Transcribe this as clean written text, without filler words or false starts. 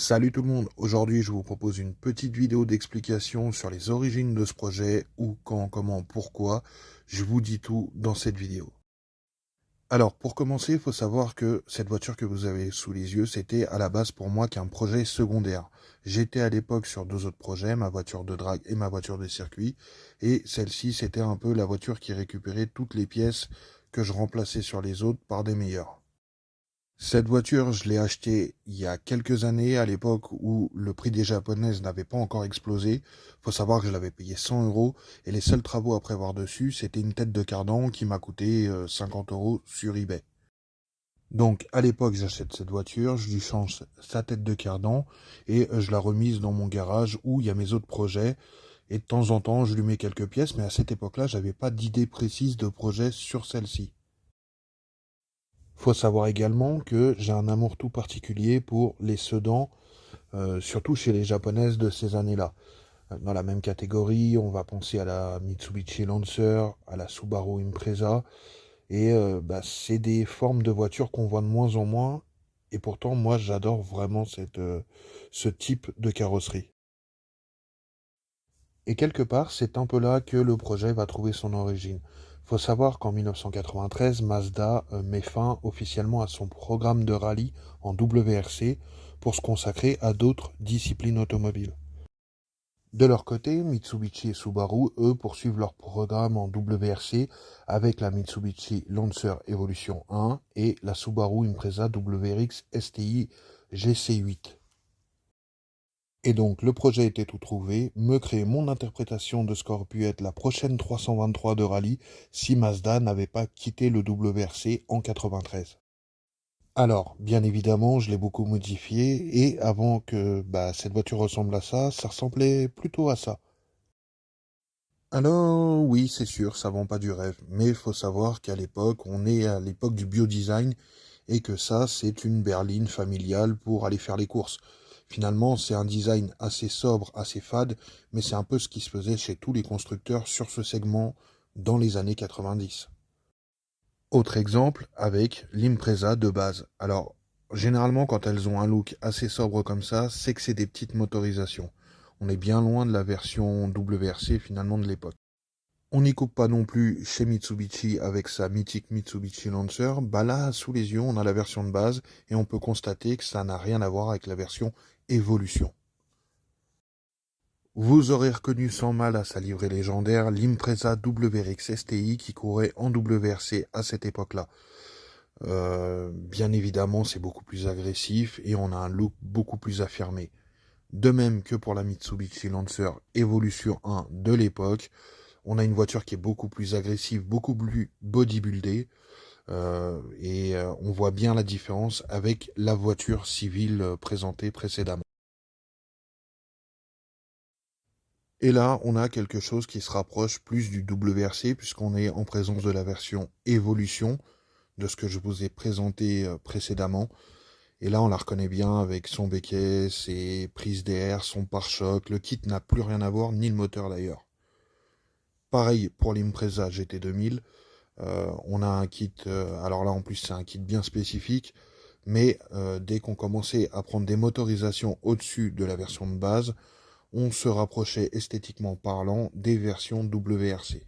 Salut tout le monde, aujourd'hui je vous propose une petite vidéo d'explication sur les origines de ce projet, où, quand, comment, pourquoi. Je vous dis tout dans cette vidéo. Alors pour commencer, il faut savoir que cette voiture que vous avez sous les yeux, c'était à la base pour moi qu'un projet secondaire. J'étais à l'époque sur deux autres projets, ma voiture de drague et ma voiture de circuit, et celle-ci c'était un peu la voiture qui récupérait toutes les pièces que je remplaçais sur les autres par des meilleures. Cette voiture, je l'ai achetée il y a quelques années, à l'époque où le prix des japonaises n'avait pas encore explosé. Faut savoir que je l'avais payé 100 euros et les seuls travaux à prévoir dessus, c'était une tête de cardan qui m'a coûté 50 euros sur eBay. Donc à l'époque, j'achète cette voiture, je lui change sa tête de cardan et je la remise dans mon garage où il y a mes autres projets. Et de temps en temps, je lui mets quelques pièces, mais à cette époque-là, j'avais pas d'idée précise de projet sur celle-ci. Faut savoir également que j'ai un amour tout particulier pour les sedans, surtout chez les japonaises de ces années-là. Dans la même catégorie, on va penser à la Mitsubishi Lancer, à la Subaru Impreza, et c'est des formes de voitures qu'on voit de moins en moins, et pourtant moi j'adore vraiment ce type de carrosserie. Et quelque part, c'est un peu là que le projet va trouver son origine. Faut savoir qu'en 1993, Mazda met fin officiellement à son programme de rallye en WRC pour se consacrer à d'autres disciplines automobiles. De leur côté, Mitsubishi et Subaru, eux, poursuivent leur programme en WRC avec la Mitsubishi Lancer Evolution 1 et la Subaru Impreza WRX STI GC8. Et donc le projet était tout trouvé, me créer mon interprétation de ce qu'aurait pu être la prochaine 323 de rallye si Mazda n'avait pas quitté le WRC en 93. Alors, bien évidemment, je l'ai beaucoup modifié et avant que cette voiture ressemble à ça, ça ressemblait plutôt à ça. Alors oui, c'est sûr, ça vend pas du rêve, mais il faut savoir qu'à l'époque, on est à l'époque du biodesign et que ça, c'est une berline familiale pour aller faire les courses. Finalement, c'est un design assez sobre, assez fade, mais c'est un peu ce qui se faisait chez tous les constructeurs sur ce segment dans les années 90. Autre exemple avec l'Impreza de base. Alors, généralement, quand elles ont un look assez sobre comme ça, c'est que c'est des petites motorisations. On est bien loin de la version WRC finalement de l'époque. On n'y coupe pas non plus chez Mitsubishi avec sa mythique Mitsubishi Lancer. Bah là, sous les yeux, on a la version de base et on peut constater que ça n'a rien à voir avec la version Evolution. Vous aurez reconnu sans mal à sa livrée légendaire l'Impreza WRX STI qui courait en WRC à cette époque-là. Bien évidemment, c'est beaucoup plus agressif et on a un look beaucoup plus affirmé. De même que pour la Mitsubishi Lancer Evolution 1 de l'époque, on a une voiture qui est beaucoup plus agressive, beaucoup plus bodybuildée, on voit bien la différence avec la voiture civile présentée précédemment. Et là, on a quelque chose qui se rapproche plus du WRC, puisqu'on est en présence de la version Evolution, de ce que je vous ai présenté précédemment. Et là, on la reconnaît bien avec son béquet, ses prises d'air, son pare-choc. Le kit n'a plus rien à voir, ni le moteur d'ailleurs. Pareil pour l'Impreza GT 2000. On a un kit, alors là en plus c'est un kit bien spécifique, mais dès qu'on commençait à prendre des motorisations au-dessus de la version de base, on se rapprochait esthétiquement parlant des versions WRC.